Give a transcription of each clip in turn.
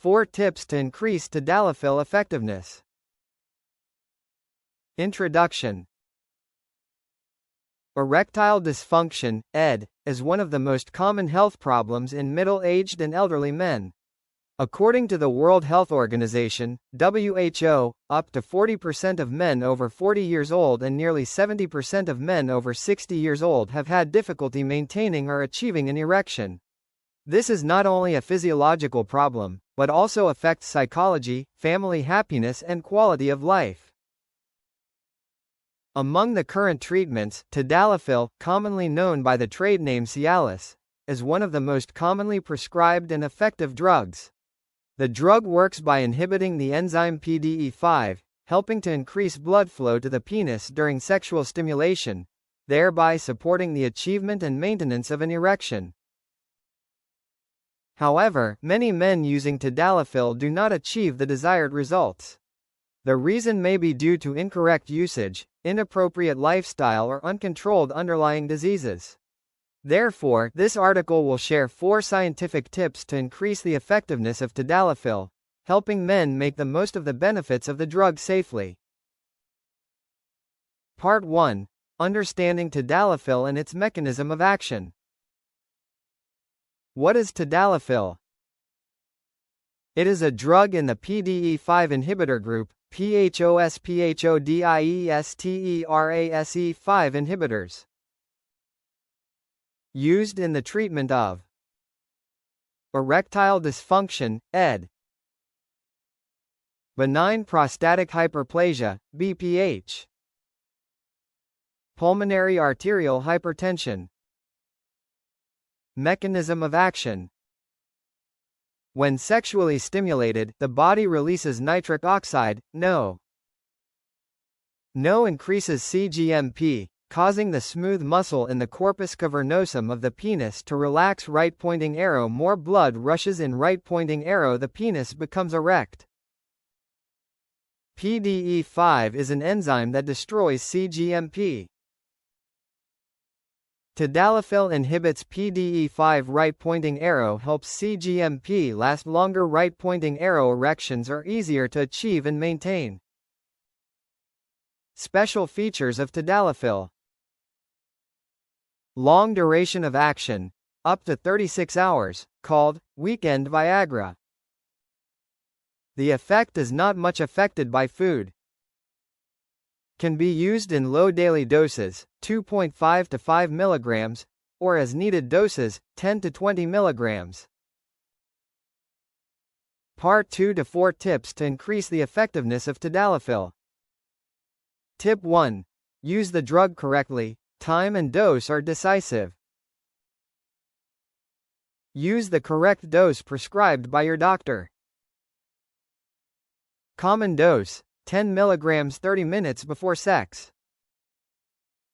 4 tips to increase Tadalafil effectiveness. Introduction. Erectile dysfunction, ED, is one of the most common health problems in middle-aged and elderly men. According to the World Health Organization, WHO, up to 40% of men over 40 years old and nearly 70% of men over 60 years old have had difficulty maintaining or achieving an erection. This is not only a physiological problem, but also affects psychology, family happiness and quality of life. Among the current treatments, Tadalafil, commonly known by the trade name Cialis, is one of the most commonly prescribed and effective drugs. The drug works by inhibiting the enzyme PDE5, helping to increase blood flow to the penis during sexual stimulation, thereby supporting the achievement and maintenance of an erection. However, many men using Tadalafil do not achieve the desired results. The reason may be due to incorrect usage, inappropriate lifestyle or uncontrolled underlying diseases. Therefore, this article will share 4 scientific tips to increase the effectiveness of Tadalafil, helping men make the most of the benefits of the drug safely. Part 1. Understanding Tadalafil and its mechanism of action. What is Tadalafil? It is a drug in the PDE5 inhibitor group, PHOSPHODIESTERASE5 inhibitors. Used in the treatment of erectile dysfunction, ED, benign prostatic hyperplasia, BPH, pulmonary arterial hypertension. Mechanism of action. When sexually stimulated, the body releases nitric oxide, NO. NO increases cGMP, causing the smooth muscle in the corpus cavernosum of the penis to relax. Right pointing arrow. More blood rushes in right pointing arrow, the penis becomes erect. PDE5 is an enzyme that destroys cGMP. Tadalafil inhibits PDE5. Right pointing arrow helps cGMP last longer. Right pointing arrow erections are easier to achieve and maintain. Special features of Tadalafil. Long duration of action, up to 36 hours, called weekend Viagra. The effect is not much affected by food. Can be used in low daily doses, 2.5 to 5 mg, or as needed doses, 10 to 20 mg. Part 2 to 4 tips to increase the effectiveness of Tadalafil. Tip 1. Use the drug correctly. Time and dose are decisive. Use the correct dose prescribed by your doctor. Common dose, 10 mg 30 minutes before sex.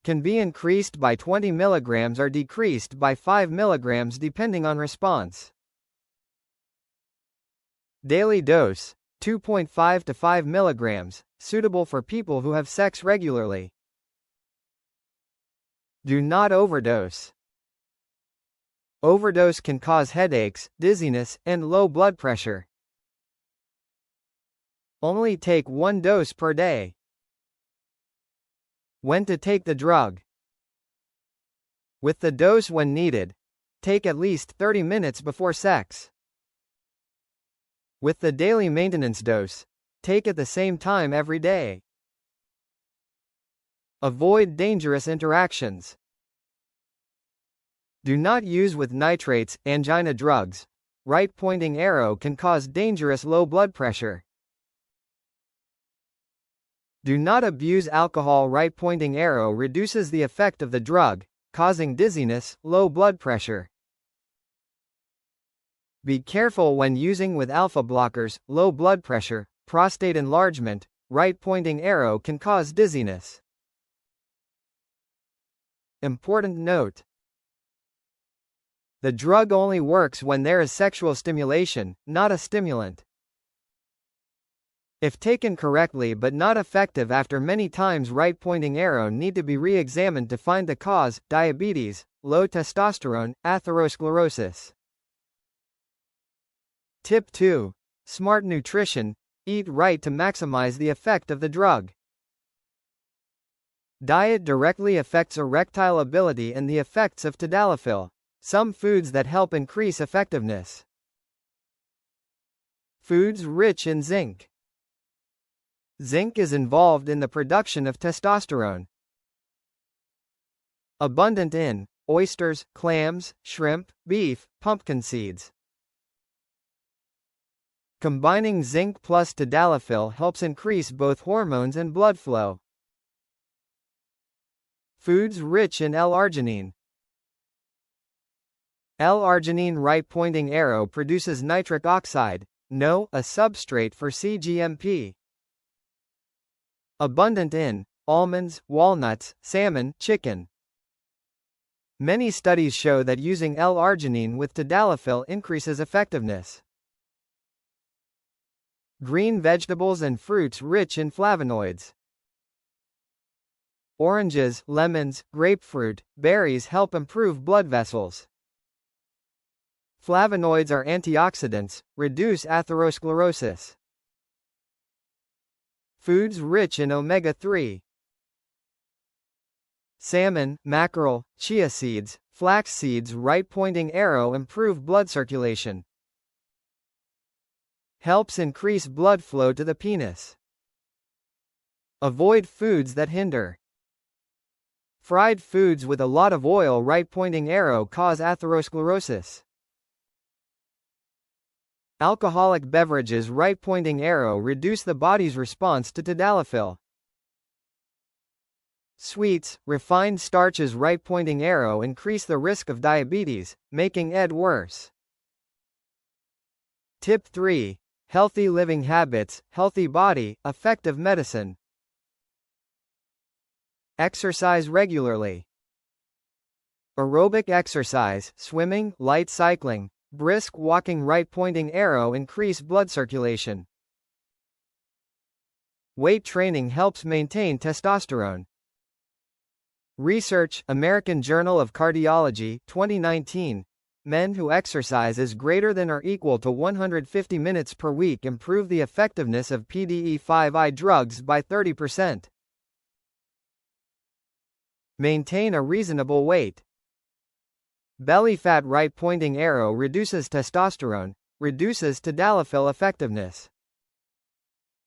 Can be increased by 20 mg or decreased by 5 mg depending on response. Daily dose, 2.5 to 5 mg, suitable for people who have sex regularly. Do not overdose. Overdose can cause headaches, dizziness, and low blood pressure. Only take 1 dose per day. When to take the drug. With the dose when needed. Take at least 30 minutes before sex. With the daily maintenance dose. Take at the same time every day. Avoid dangerous interactions. Do not use with nitrates, angina drugs. Right pointing arrow can cause dangerous low blood pressure. Do not abuse alcohol. Right pointing arrow reduces the effect of the drug, causing dizziness, low blood pressure. Be careful when using with alpha blockers, low blood pressure, prostate enlargement. Right pointing arrow can cause dizziness. Important note. The drug only works when there is sexual stimulation, not a stimulant. If taken correctly but not effective after many times, right pointing arrow need to be re-examined to find the cause: diabetes, low testosterone, atherosclerosis. Tip 2. Smart nutrition. Eat right to maximize the effect of the drug. Diet directly affects erectile ability and the effects of Tadalafil. Some foods that help increase effectiveness. Foods rich in zinc. Zinc is involved in the production of testosterone. Abundant in oysters, clams, shrimp, beef, pumpkin seeds. Combining zinc plus Tadalafil helps increase both hormones and blood flow. Foods rich in L-arginine. L-arginine right-pointing arrow produces nitric oxide, NO, a substrate for cGMP. Abundant in almonds, walnuts, salmon, chicken. Many studies show that using L-arginine with Tadalafil increases effectiveness. Green vegetables and fruits rich in flavonoids. Oranges, lemons, grapefruit, berries help improve blood vessels. Flavonoids are antioxidants, reduce atherosclerosis. Foods rich in omega-3. Salmon, mackerel, chia seeds, flax seeds right-pointing arrow improve blood circulation. Helps increase blood flow to the penis. Avoid foods that hinder. Fried foods with a lot of oil right-pointing arrow cause atherosclerosis. Alcoholic beverages right-pointing arrow reduce the body's response to Tadalafil. Sweets, refined starches right-pointing arrow increase the risk of diabetes, making it worse. Tip 3. Healthy living habits, healthy body, effective medicine. Exercise regularly. Aerobic exercise, swimming, light cycling, brisk walking right-pointing arrow increase blood circulation. Weight training helps maintain testosterone. Research, American Journal of Cardiology, 2019. Men who exercise is greater than or equal to 150 minutes per week improve the effectiveness of PDE5 drugs by 30%. Maintain a reasonable weight. Belly fat right-pointing arrow reduces testosterone, reduces Tadalafil effectiveness.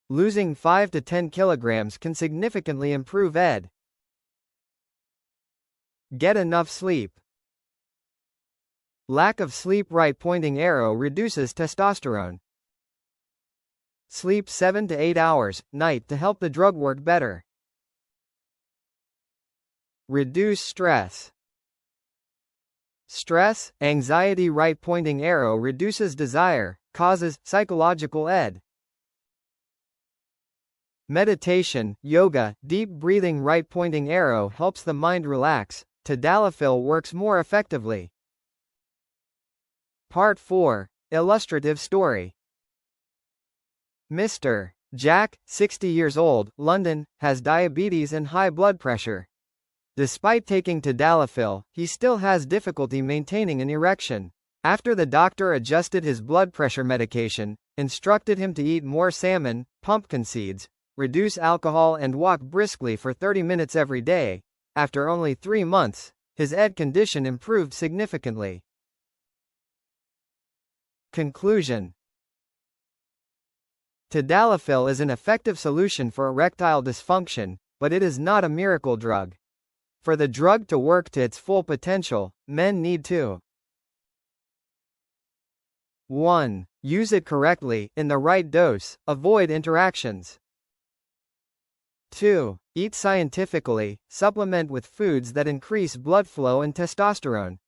Losing 5 to 10 kilograms can significantly improve ED. Get enough sleep. Lack of sleep right-pointing arrow reduces testosterone. Sleep 7 to 8 hours, night to help the drug work better. Reduce stress. Stress, anxiety right-pointing arrow reduces desire, causes psychological ED. Meditation, yoga, deep breathing right-pointing arrow helps the mind relax. Tadalafil works more effectively. Part 4. Illustrative story. Mr. Jack, 60 years old, London, has diabetes and high blood pressure. Despite taking Tadalafil, he still has difficulty maintaining an erection. After the doctor adjusted his blood pressure medication, instructed him to eat more salmon, pumpkin seeds, reduce alcohol and walk briskly for 30 minutes every day, after only 3 months, his ED condition improved significantly. Conclusion. Tadalafil is an effective solution for erectile dysfunction, but it is not a miracle drug. For the drug to work to its full potential, men need to 1. Use it correctly, in the right dose, avoid interactions. 2. Eat scientifically, supplement with foods that increase blood flow and testosterone.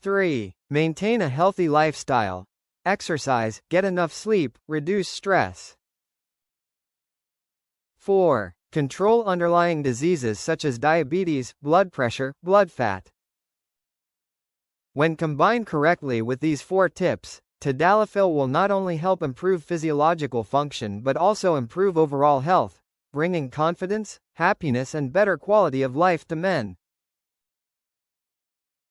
3. Maintain a healthy lifestyle. Exercise, get enough sleep, reduce stress. 4. Control underlying diseases such as diabetes, blood pressure, blood fat. When combined correctly with these 4 tips, Tadalafil will not only help improve physiological function but also improve overall health, bringing confidence, happiness and better quality of life to men.